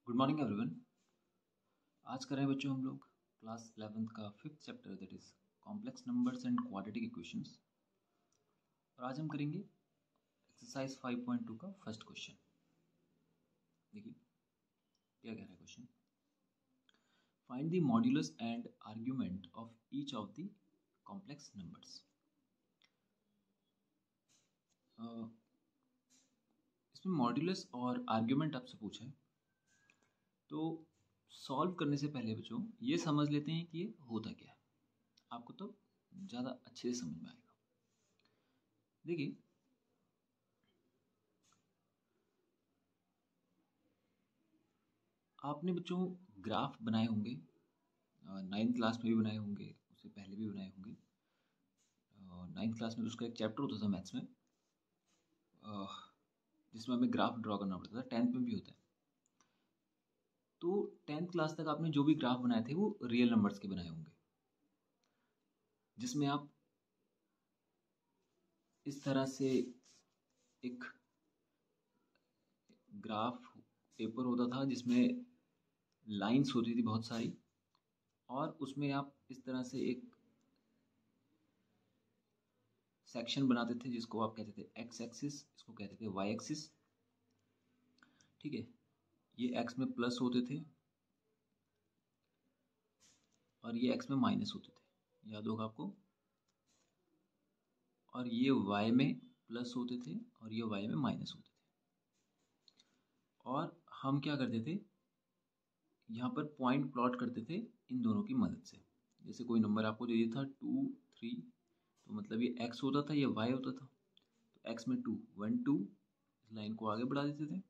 Good morning everyone. आज कर रहे हैं बच्चों हम लोग क्लास 11th का 5th chapter that is complex numbers and quadratic equations. और आज हम करेंगे एक्सरसाइज 5.2 का फर्स्ट क्वेश्चन। देखिए क्या कह रहा है question. Find the modulus and argument of each of the complex numbers. इसमें मॉड्यूलस और आर्ग्यूमेंट आपसे पूछा है, तो सॉल्व करने से पहले बच्चों ये समझ लेते हैं कि ये होता क्या है, आपको तो ज़्यादा अच्छे से समझ में आएगा। देखिए आपने बच्चों ग्राफ बनाए होंगे, 9th क्लास में भी बनाए होंगे, उससे पहले भी बनाए होंगे। 9th क्लास में तो उसका एक चैप्टर होता था मैथ्स में, जिसमें हमें ग्राफ ड्रॉ करना पड़ता था। 10th में भी होता है। तो 10th क्लास तक आपने जो भी ग्राफ बनाए थे वो रियल नंबर्स के बनाए होंगे, जिसमें आप इस तरह से एक ग्राफ पेपर होता था जिसमें लाइंस होती थी बहुत सारी, और उसमें आप इस तरह से एक सेक्शन बनाते थे जिसको आप कहते थे एक्स एक्सिस, इसको कहते थे वाई एक्सिस। ठीक है, ये एक्स में प्लस होते थे और ये एक्स में माइनस होते थे, याद होगा आपको। और ये वाई में प्लस होते थे और ये वाई में माइनस होते थे। और हम क्या करते थे, यहाँ पर पॉइंट प्लॉट करते थे इन दोनों की मदद से। जैसे कोई नंबर आपको दे दिया था 2 3, तो मतलब ये एक्स होता था, ये वाई होता था। तो एक्स में 2 1 2, इस लाइन को आगे बढ़ा देते थे,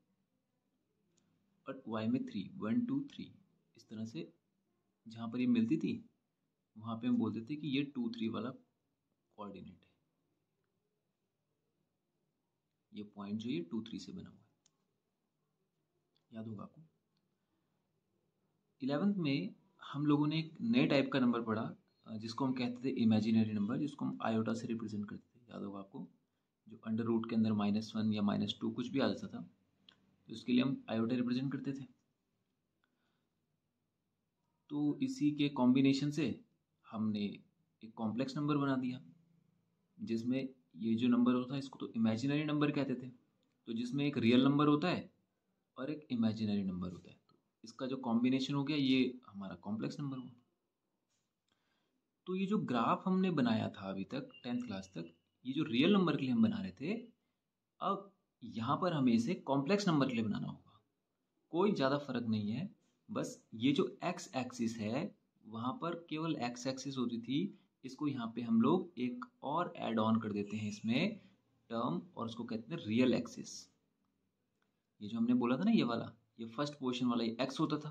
और वाई में 3 1 2 3। इस तरह से जहाँ पर ये मिलती थी वहाँ पे हम बोलते थे कि ये 2 3 वाला कोऑर्डिनेट है। ये पॉइंट जो ये 2 3 से बना हुआ है, याद होगा आपको। 11th में हम लोगों ने एक नए टाइप का नंबर पढ़ा, जिसको हम कहते थे इमेजिनरी नंबर, जिसको हम आयोटा से रिप्रेजेंट करते थे, याद होगा आपको। जो अंडर रूट के अंदर -1 या -2 कुछ भी आ जाता था, तो उसके लिए हम आयोटा रिप्रेजेंट करते थे। तो इसी के कॉम्बिनेशन से हमने एक कॉम्प्लेक्स नंबर बना दिया, जिसमें ये जो नंबर होता है इसको तो इमेजिनरी नंबर कहते थे। तो जिसमें एक रियल नंबर होता है और एक इमेजिनरी नंबर होता है, तो इसका जो कॉम्बिनेशन हो गया ये हमारा कॉम्प्लेक्स नंबर हुआ। तो ये जो ग्राफ हमने बनाया था अभी तक 10th क्लास तक, ये जो रियल नंबर के लिए हम बना रहे थे, अब यहाँ पर हमें इसे कॉम्प्लेक्स नंबर के लिए बनाना होगा। कोई ज़्यादा फर्क नहीं है, बस ये जो एक्स एक्सिस है वहाँ पर केवल एक्स एक्सिस होती थी, इसको यहाँ पे हम लोग एक और ऐड ऑन कर देते हैं इसमें टर्म, और उसको कहते हैं रियल एक्सिस। ये जो हमने बोला था ना, ये वाला, ये फर्स्ट पोजीशन वाला ये एक्स होता था,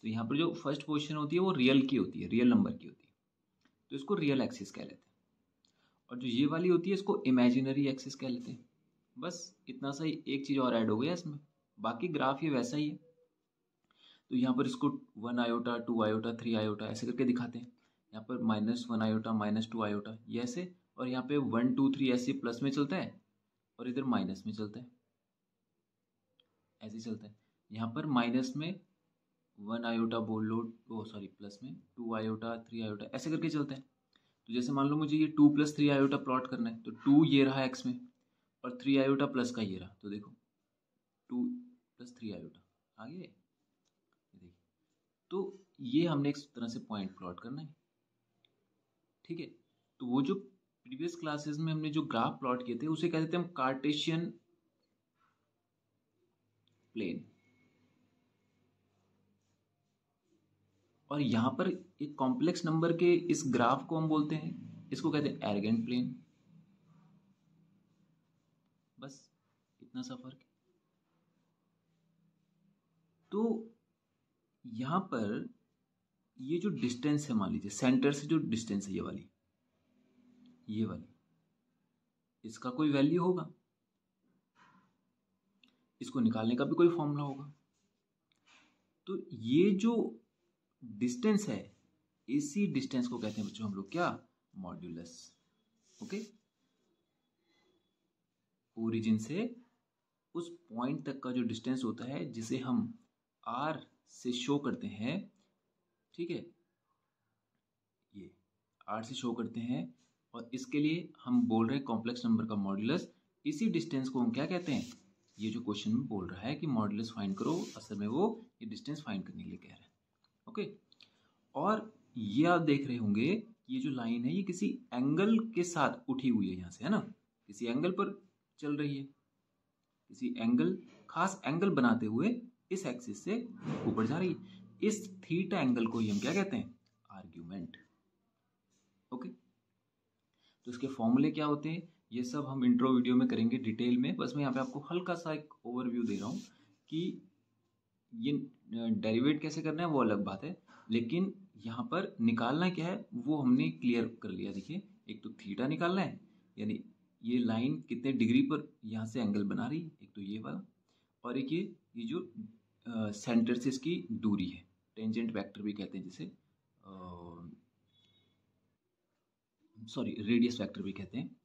तो यहाँ पर जो फर्स्ट पोजीशन होती है वो रियल की होती है, रियल नंबर की होती है, तो इसको रियल एक्सिस कह लेते हैं। और जो ये वाली होती है इसको इमेजिनरी एक्सिस कह लेते हैं। बस इतना सा ही, एक चीज़ और ऐड हो गया इसमें, बाकी ग्राफ ये वैसा ही है। तो यहाँ पर इसको 1 आयोटा 2 आयोटा 3 आयोटा ऐसे करके दिखाते हैं। यहाँ पर -1 आयोटा -2 आयोटा ये ऐसे, और यहाँ पे 1 2 3 ऐसे प्लस में चलता है और इधर माइनस में चलता है, ऐसे ही चलता है। यहाँ पर माइनस में 1 आयोटा बोल लो, ओ सॉरी प्लस में 2 आयोटा 3 आयोटा ऐसे करके चलता है। तो जैसे मान लो मुझे ये 2 + 3 आयोटा प्लॉट करना है, तो 2 ये रहा एक्स में और 3 आयोटा प्लस का ये रहा, तो देखो 2 + 3 आयोटा आगे, ये देखिए। तो ये हमने इस तरह से पॉइंट प्लॉट करना है। ठीक है, तो वो जो प्रीवियस क्लासेस में हमने जो ग्राफ प्लॉट किए थे उसे कहते थे हम कार्टेशियन प्लेन। और यहाँ पर एक कॉम्प्लेक्स नंबर के इस ग्राफ को हम बोलते हैं, इसको कहते हैं एर्गेंट प्लेन। बस इतना सा फर्क है। तो यहाँ पर ये जो डिस्टेंस है, मान लीजिए सेंटर से जो डिस्टेंस है, ये वाली, इसका कोई वैल्यू होगा, इसको निकालने का भी कोई फॉर्मूला होगा। तो ये जो डिस्टेंस है, इसी डिस्टेंस को कहते हैं बच्चों हम लोग क्या, मॉड्यूलस। ओके, ओरिजिन से उस पॉइंट तक का जो डिस्टेंस होता है जिसे हम आर से शो करते हैं, ठीक है, ये आर से शो करते हैं, और इसके लिए हम बोल रहे हैं कॉम्प्लेक्स नंबर का मॉड्यूलस। इसी डिस्टेंस को हम क्या कहते हैं, ये जो क्वेश्चन में बोल रहा है कि मॉड्यूलस फाइंड करो, असल में वो ये डिस्टेंस फाइंड करने के लिए कह रहा है। ओके, और ये आप देख रहे होंगे ये जो लाइन है ये किसी एंगल के साथ उठी हुई है यहाँ से, है ना, किसी एंगल पर चल रही है, किसी एंगल, खास एंगल बनाते हुए इस एक्सिस से ऊपर जा रही है। इस थीटा एंगल को ही हम क्या कहते हैं, आर्ग्यूमेंट। ओके, तो इसके फॉर्मूले क्या होते हैं ये सब हम इंट्रो वीडियो में करेंगे डिटेल में, बस मैं यहाँ पे आपको हल्का सा एक ओवरव्यू दे रहा हूँ कि ये डेरिवेट कैसे करना है वो अलग बात है, लेकिन यहाँ पर निकालना क्या है वो हमने क्लियर कर लिया। देखिए, एक तो थीटा निकालना है, यानी ये लाइन कितने डिग्री पर यहाँ से एंगल बना रही है, एक तो ये वाला, और एक ये जो सेंटर से इसकी दूरी है, टेंजेंट वेक्टर भी कहते हैं जिसे, सॉरी रेडियस वेक्टर भी कहते हैं,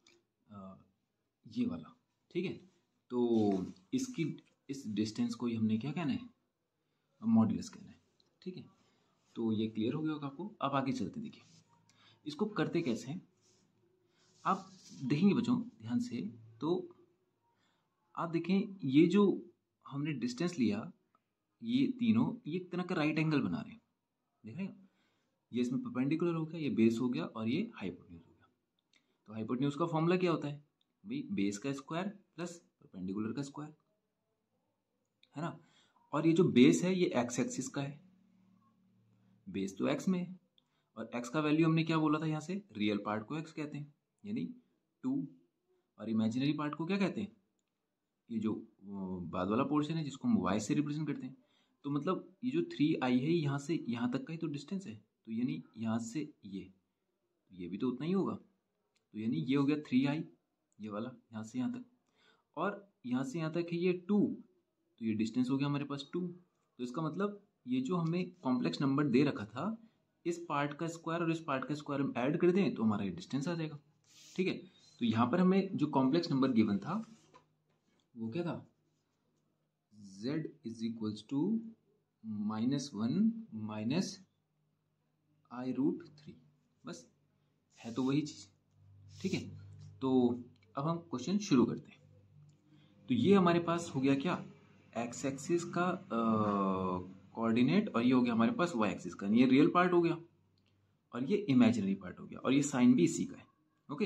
ये वाला, ठीक है। तो इसकी इस डिस्टेंस को ही हमने क्या कहना है, मॉड्यूलस कहना है, ठीक है। तो ये क्लियर हो गया होगा आपको। अब आगे चलते हैं, देखिए इसको करते कैसे हैं, आप देखेंगे बच्चों ध्यान से, तो आप देखें ये जो हमने डिस्टेंस लिया, ये तीनों ये एक तरह का राइट एंगल बना रहे हैं, देख रहे हैं, ये इसमें परपेंडिकुलर हो गया, ये बेस हो गया, और ये हाइपोटेन्यूज हो गया। तो हाइपोटेन्यूज का फॉर्मूला क्या होता है भाई, बेस का स्क्वायर प्लस परपेंडिकुलर का स्क्वायर, है ना। और ये जो बेस है ये एक्स एक्सिस का है, बेस तो एक्स में है, और एक्स का वैल्यू हमने क्या बोला था, यहाँ से रियल पार्ट को एक्स कहते हैं यानी 2, और इमेजिनरी पार्ट को क्या कहते हैं, ये जो बाद वाला पोर्शन है जिसको हम वाई से रिप्रेजेंट करते हैं। तो मतलब ये जो 3i है यहाँ से यहाँ तक का ही तो डिस्टेंस है, तो यानी यहाँ से ये भी तो उतना ही होगा, तो यानी ये हो गया 3i, ये वाला यहाँ से यहाँ तक, और यहाँ से यहाँ तक है ये 2, तो ये डिस्टेंस हो गया हमारे पास 2। तो इसका मतलब ये जो हमें कॉम्प्लेक्स नंबर दे रखा था, इस पार्ट का स्क्वायर और इस पार्ट का स्क्वायर हम ऐड कर दें तो हमारा ये डिस्टेंस आ जाएगा, ठीक है। तो यहाँ पर हमें जो कॉम्प्लेक्स नंबर गिवन था वो क्या था, z is equals to -1 minus i√3, बस है तो वही चीज़, ठीक है। तो अब हम क्वेश्चन शुरू करते हैं। तो ये हमारे पास हो गया क्या, एक्स एक्सिस का कोऑर्डिनेट, और ये हो गया हमारे पास वाई एक्सिस का, ये रियल पार्ट हो गया और ये इमेजिनरी पार्ट हो गया, और ये साइन भी इसी का है। ओके,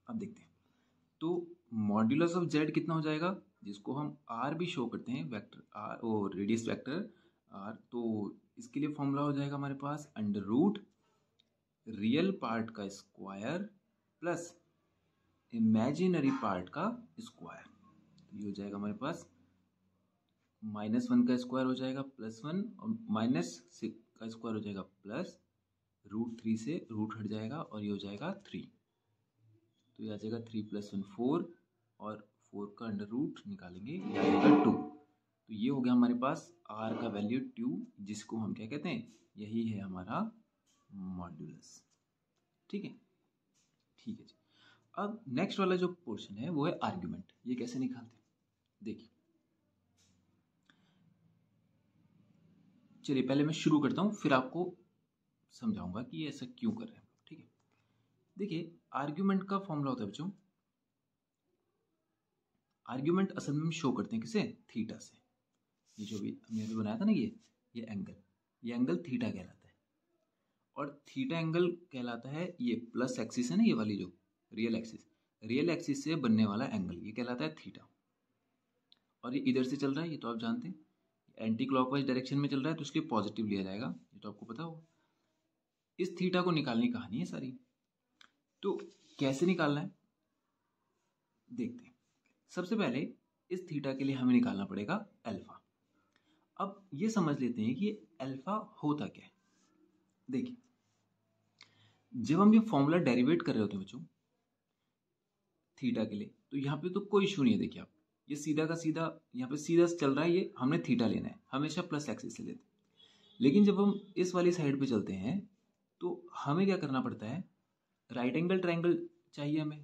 अब देखते हैं, तो मॉड्यूलस ऑफ जेड कितना हो जाएगा, जिसको हम आर भी शो करते हैं, वेक्टर आर और रेडियस वेक्टर आर, तो इसके लिए फॉर्मूला हो जाएगा हमारे पास अंडर रूट रियल पार्ट का स्क्वायर प्लस इमेजिनरी पार्ट का स्क्वायर। तो ये हो जाएगा हमारे पास -1 का स्क्वायर हो जाएगा +1, और -6 का स्क्वायर हो जाएगा प्लस √3 से रूट हट जाएगा और ये हो जाएगा 3, तो ये आ जाएगा 3 + 1 4, और 4 का अंडर रूट निकालेंगे ये आ जाएगा 2। तो ये हो गया हमारे पास r का वैल्यू 2, जिसको हम क्या कहते हैं, यही है हमारा मॉड्यूलस, ठीक है, ठीक है जी। अब नेक्स्ट वाला जो पोर्शन है वो है आर्ग्यूमेंट। ये कैसे निकालते हैं, देखिए, चलिए पहले मैं शुरू करता हूँ फिर आपको समझाऊंगा कि ये ऐसा क्यों कर रहे हैं, ठीक है। देखिए, आर्ग्यूमेंट का फॉर्मूला होता है बच्चों, आर्ग्यूमेंट असल में हम शो करते हैं किसे, थीटा से। ये जो भी हमने अभी बनाया था ना, ये एंगल थीटा कहलाता है, और थीटा एंगल कहलाता है ये प्लस एक्सिस है ना, ये वाली जो रियल एक्सिस से बनने वाला एंगल ये कहलाता है थीटा, और ये इधर से चल रहा है, ये तो आप जानते हैं, एंटी क्लॉकवाइज डायरेक्शन में चल रहा है, तो इसलिए पॉजिटिव लिया जाएगा, ये तो आपको पता होगा। इस थीटा को निकालने की कहानी है सारी। तो कैसे निकालना है देखते हैं। सबसे पहले इस थीटा के लिए हमें निकालना पड़ेगा अल्फा। अब ये समझ लेते हैं कि ये अल्फा होता क्या है। देखिए, जब हम ये फॉर्मूला डेरिवेट कर रहे होते हैं बच्चों थीटा के लिए, तो यहाँ पे तो कोई इशू नहीं है। देखिए आप, ये सीधा का सीधा यहाँ पे सीधा चल रहा है, ये हमने थीटा लेना है, हमेशा प्लस एक्सिस से लेते हैं। लेकिन जब हम इस वाली साइड पे चलते हैं तो हमें क्या करना पड़ता है, राइट एंगल ट्रायंगल चाहिए हमें।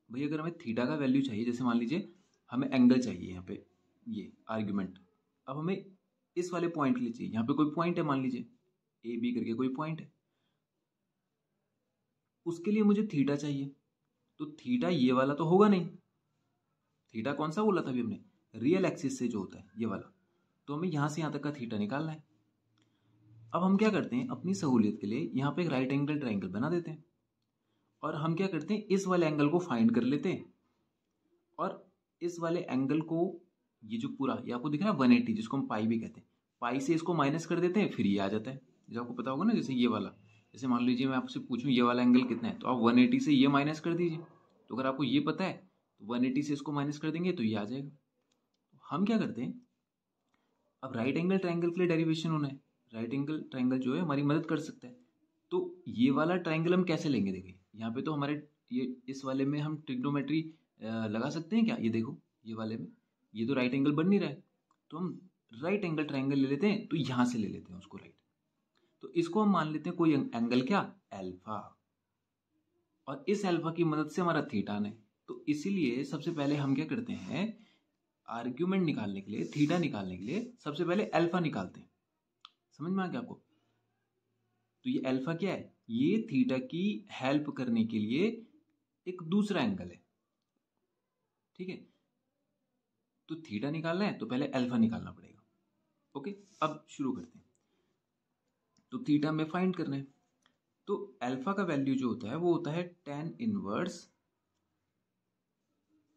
भाई अगर हमें थीटा का वैल्यू चाहिए, जैसे मान लीजिए हमें एंगल चाहिए यहाँ पे, ये आर्ग्यूमेंट। अब हमें इस वाले पॉइंट के लिए चाहिए, यहाँ पे कोई पॉइंट है, मान लीजिए ए बी करके कोई पॉइंट है, उसके लिए मुझे थीटा चाहिए। तो थीटा ये वाला तो होगा नहीं, थीटा कौन सा बोला था अभी हमने, रियल एक्सिस से जो होता है ये वाला, तो हमें यहाँ से यहाँ तक का थीटा निकालना है। अब हम क्या करते हैं, अपनी सहूलियत के लिए यहाँ पे एक राइट एंगल ट्राइंगल बना देते हैं, और हम क्या करते हैं, इस वाले एंगल को फाइंड कर लेते हैं, और इस वाले एंगल को, ये जो पूरा ये आपको दिख रहा है 180, जिसको हम पाई भी कहते हैं, पाई से इसको माइनस कर देते हैं, फिर ये आ जाता है। जो आपको पता होगा ना, जैसे ये वाला, जैसे मान लीजिए मैं आपसे पूछूं ये वाला एंगल कितना है, तो आप 180 से ये माइनस कर दीजिए। तो अगर आपको ये पता है तो 180 से इसको माइनस कर देंगे तो ये आ जाएगा। तो हम क्या करते हैं, अब राइट एंगल ट्राइंगल के लिए डेरिवेशन होना है, राइट एंगल ट्राइंगल जो है हमारी मदद कर सकता है। तो ये वाला ट्राइंगल हम कैसे लेंगे, देखिए यहाँ पे तो हमारे ये इस वाले में हम ट्रिग्नोमेट्री लगा सकते हैं क्या, ये देखो ये वाले में ये तो राइट एंगल बन नहीं रहा है, तो हम राइट एंगल ट्राइंगल ले लेते हैं, तो यहाँ से ले लेते हैं उसको राइट। तो इसको हम मान लेते हैं कोई एंगल क्या, एल्फा, और इस एल्फा की मदद से हमारा थीटा है। तो इसीलिए सबसे पहले हम क्या करते हैं, आर्ग्यूमेंट निकालने के लिए, थीटा निकालने के लिए सबसे पहले एल्फा निकालते हैं। समझ में आ गया आपको। तो ये एल्फा क्या है, ये थीटा की हेल्प करने के लिए एक दूसरा एंगल है, ठीक है। तो थीटा निकालना है तो पहले एल्फा निकालना पड़ेगा। ओके, अब शुरू करते हैं। तो थीटा में फाइंड करना है, तो एल्फा का वैल्यू जो होता है वो होता है tan inverse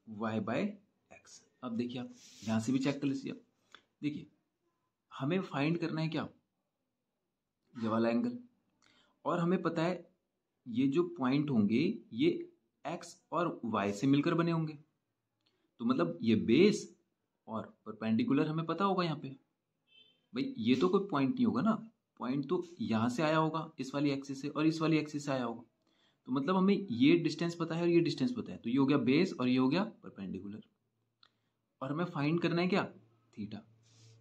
y by x. अब देखिए आप यहां से भी चेक कर लीजिए। देखिए हमें फाइंड करना है क्या, ये वाला एंगल, और हमें पता है ये जो पॉइंट होंगे ये x और y से मिलकर बने होंगे, तो मतलब ये बेस और परपेंडिकुलर हमें पता होगा। यहाँ पे भाई ये तो कोई पॉइंट नहीं होगा ना, पॉइंट तो यहाँ से आया होगा, इस वाली एक्सिस से, और इस वाली एक्सिस से आया होगा। तो मतलब हमें ये डिस्टेंस पता है और ये डिस्टेंस पता है, तो ये हो गया बेस और ये हो गया परपेंडिकुलर, और हमें फाइंड करना है क्या, थीटा।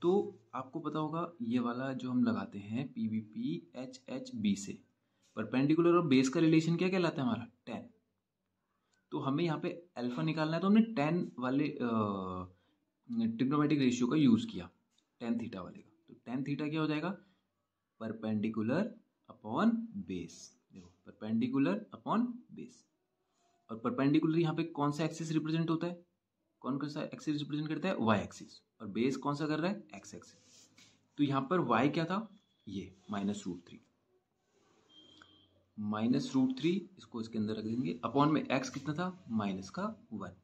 तो आपको पता होगा ये वाला जो हम लगाते हैं PVP HHB से, परपेंडिकुलर और बेस का रिलेशन क्या कहलाता है हमारा, tan। तो हमें यहाँ पे अल्फा निकालना है, तो हमने tan वाले ट्रिग्नोमेट्रिक रेशियो का यूज किया, tan थीटा वाले का। तो tan थीटा क्या हो जाएगा, परपेंडिकुलर अपॉन बेस। देखो परपेंडिकुलर अपॉन बेस, और परपेंडिकुलर यहाँ पे कौन सा एक्सिस रिप्रेजेंट होता है, कौन सा एक्सिस रिप्रेजेंट करता है, वाई एक्सिस, और बेस कौन सा कर रहा है, एक्स एक्सिस। तो यहाँ पर वाई क्या था, ये -√3, -√3, इसको इसके अंदर रख देंगे, अपॉन में एक्स कितना था, -1।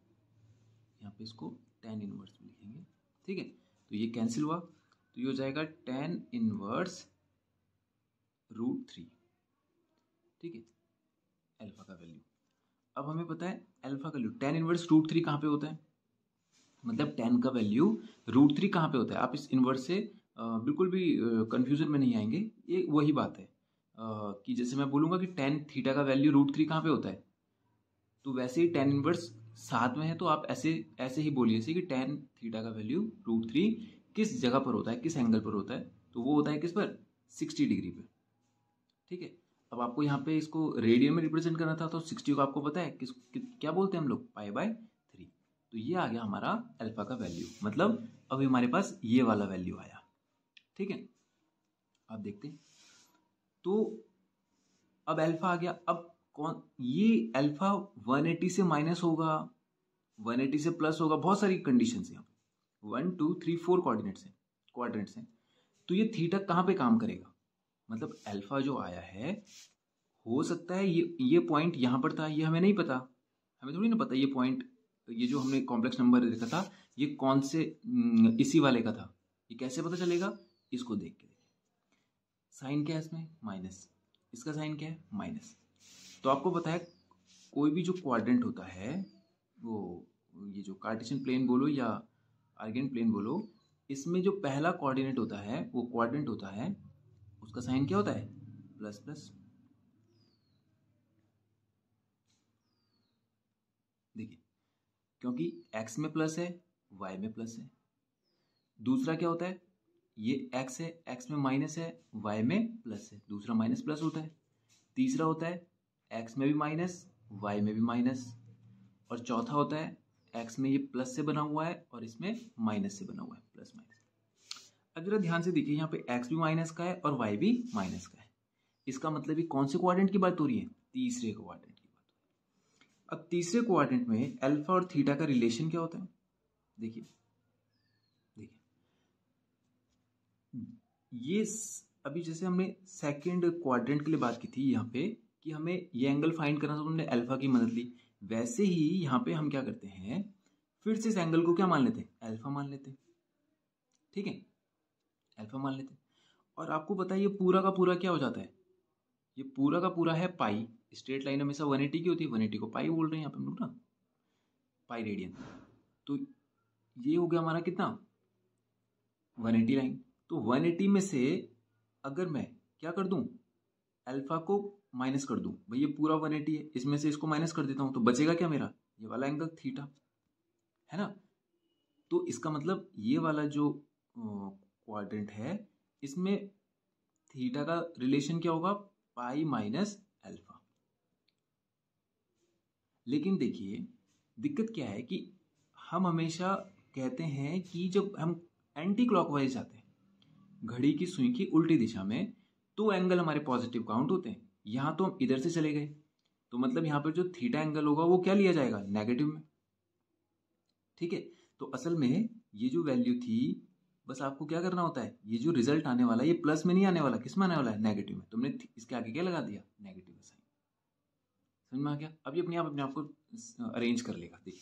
यहाँ पे इसको tan इनवर्स में लिखेंगे, ठीक है। तो ये कैंसिल हुआ, तो ये हो जाएगा tan इनवर्स √3, ठीक है, अल्फा का वैल्यू। अब हमें पता है अल्फा का वैल्यू tan इनवर्स √3 कहाँ पे होता है, मतलब tan का वैल्यू √3 कहाँ पे होता है। आप इस इनवर्स से बिल्कुल भी कंफ्यूजन में नहीं आएंगे, ये वही बात है कि जैसे मैं बोलूँगा कि tan थीटा का वैल्यू √3 कहाँ पे होता है, तो वैसे ही tan इनवर्स साथ में है, तो आप ऐसे ऐसे ही बोलिए कि tan थीटा का वैल्यू √3 किस जगह पर होता है, किस एंगल पर होता है, तो वो होता है किस पर, 60 डिग्री पे, ठीक है। अब आपको यहाँ पे इसको रेडियन में रिप्रेजेंट करना था, तो 60 को आपको पता है क्या बोलते हैं हम लोग, π/3। तो ये आ गया हमारा अल्फा का वैल्यू, मतलब अभी हमारे पास ये वाला वैल्यू आया, ठीक है। आप देखते हैं, तो अब अल्फा आ गया। अब कौन ये अल्फा 180 से माइनस होगा, 180 से प्लस होगा, बहुत सारी कंडीशन है यहाँ पे, 1 2 3 4 क्वाड्रेंट्स हैं। तो ये थीटा कहाँ पे काम करेगा, मतलब अल्फा जो आया है, हो सकता है ये पॉइंट यहाँ पर था, ये हमें नहीं पता, हमें थोड़ी ना पता ये पॉइंट, ये जो हमने कॉम्प्लेक्स नंबर देखा था ये कौन से इसी वाले का था, ये कैसे पता चलेगा, इसको देख के देखिए, साइन क्या है इसमें, माइनस, इसका साइन क्या है, माइनस। तो आपको पता है कोई भी जो क्वाड्रेंट होता है, वो ये जो कार्टेशियन प्लेन बोलो या आर्गेन प्लेन बोलो, इसमें जो पहला कोऑर्डिनेट होता है वो क्वाड्रेंट होता है, उसका साइन क्या होता है, ++। देखिए क्योंकि x में प्लस है, y में प्लस है। दूसरा क्या होता है, ये x है, x में माइनस है, y में प्लस है, दूसरा माइनस प्लस होता है। तीसरा होता है x में भी माइनस, y में भी माइनस, और चौथा होता है एक्स में ये प्लस से बना हुआ है और इसमें माइनस से बना हुआ है, प्लस माइनस। अब जरा ध्यान से देखिए, यहाँ पे एक्स भी माइनस का है और वाई भी माइनस का है। इसका मतलब ये कौन से क्वाड्रेंट की बात हो रही है? तीसरे क्वाड्रेंट की बात हो रही है। अब तीसरे क्वाड्रेंट में अल्फा और थीटा का रिलेशन क्या होता है? देखिए ये अभी जैसे हमने सेकंड क्वाड्रेंट के लिए बात की थी यहाँ पे कि हमें ये एंगल फाइंड करना था, तो हमने अल्फा की मदद ली। वैसे ही यहाँ पे हम क्या करते हैं, फिर से इस एंगल को क्या मान लेते हैं? अल्फा मान लेते हैं। ठीक है, अल्फा मान लेते हैं। और आपको पता है ये पूरा का पूरा क्या हो जाता है? ये पूरा का पूरा है पाई। स्ट्रेट लाइन हमेशा 180 की होती है, 180 को पाई बोल रहे हैं यहाँ पे हम लोग ना, पाई रेडियन। तो ये हो गया हमारा कितना? 180 लाइन। तो 180 में से अगर मैं क्या कर दूं, अल्फा को माइनस कर दूं, भाई ये पूरा 180 है, इसमें से इसको माइनस कर देता हूं, तो बचेगा क्या मेरा? ये वाला एंगल थीटा, है ना। तो इसका मतलब ये वाला जो क्वाड्रेंट है, इसमें थीटा का रिलेशन क्या होगा? Pi minus alpha. लेकिन देखिए दिक्कत क्या है कि हम हमेशा कहते हैं कि जब हम एंटी क्लॉकवाइज जाते हैं, घड़ी की सुई की उल्टी दिशा में, तो एंगल हमारे पॉजिटिव काउंट होते हैं। यहां तो हम इधर से चले गए, तो मतलब यहां पर जो थीटा एंगल होगा वो क्या लिया जाएगा? नेगेटिव में। ठीक है, तो असल में ये जो वैल्यू थी, बस आपको क्या करना होता है, ये जो रिजल्ट आने वाला है ये प्लस में नहीं आने वाला, किस में आने वाला है? नेगेटिव में। तुमने इसके आगे क्या लगा दिया? नेगेटिव का साइन। समझ में आ गया? अभी अपने आप को अरेंज कर लेगा। देखिए,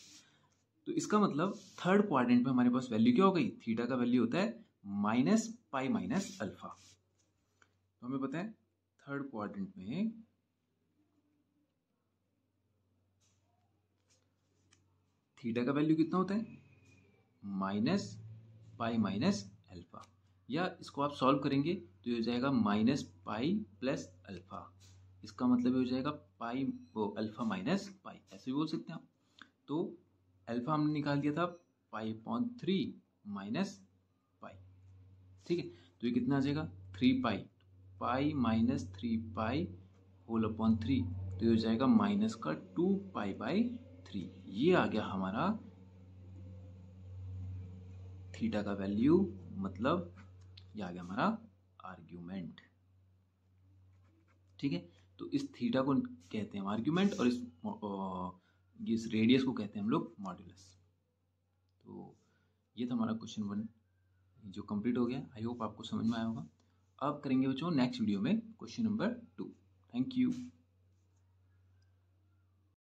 तो इसका मतलब थर्ड क्वाड्रेंट में हमारे पास वैल्यू क्या हो गई? थीटा का वैल्यू होता है माइनस पाई माइनस अल्फा। तो हमें पता है थर्ड क्वाड्रेंट में थीटा का वैल्यू कितना होता है? Minus pi minus alpha. या इसको आप सॉल्व करेंगे तो ये हो जाएगा माइनस पाई प्लस अल्फा। इसका मतलब ये हो जाएगा पाई वो अल्फा माइनस पाई, ऐसे भी बोल सकते हैं आप। तो अल्फा हमने निकाल दिया था पाई अपॉन 3 माइनस पाई। ठीक है, तो ये कितना आ जाएगा? 3 पाई, पाई माइनस 3 पाई होल अपॉन 3, तो ये हो जाएगा माइनस का 2 पाई बाई 3। ये आ गया हमारा थीटा का वैल्यू, मतलब ये आ गया हमारा आर्ग्यूमेंट। ठीक है, तो इस थीटा को कहते हैं हम आर्ग्यूमेंट, और इस रेडियस को कहते हैं हम लोग मॉड्यूलस। तो ये था हमारा क्वेश्चन 1 जो कंप्लीट हो गया। आई होप आपको समझ में आया होगा। अब करेंगे बच्चों नेक्स्ट वीडियो में क्वेश्चन नंबर 2। Thank you.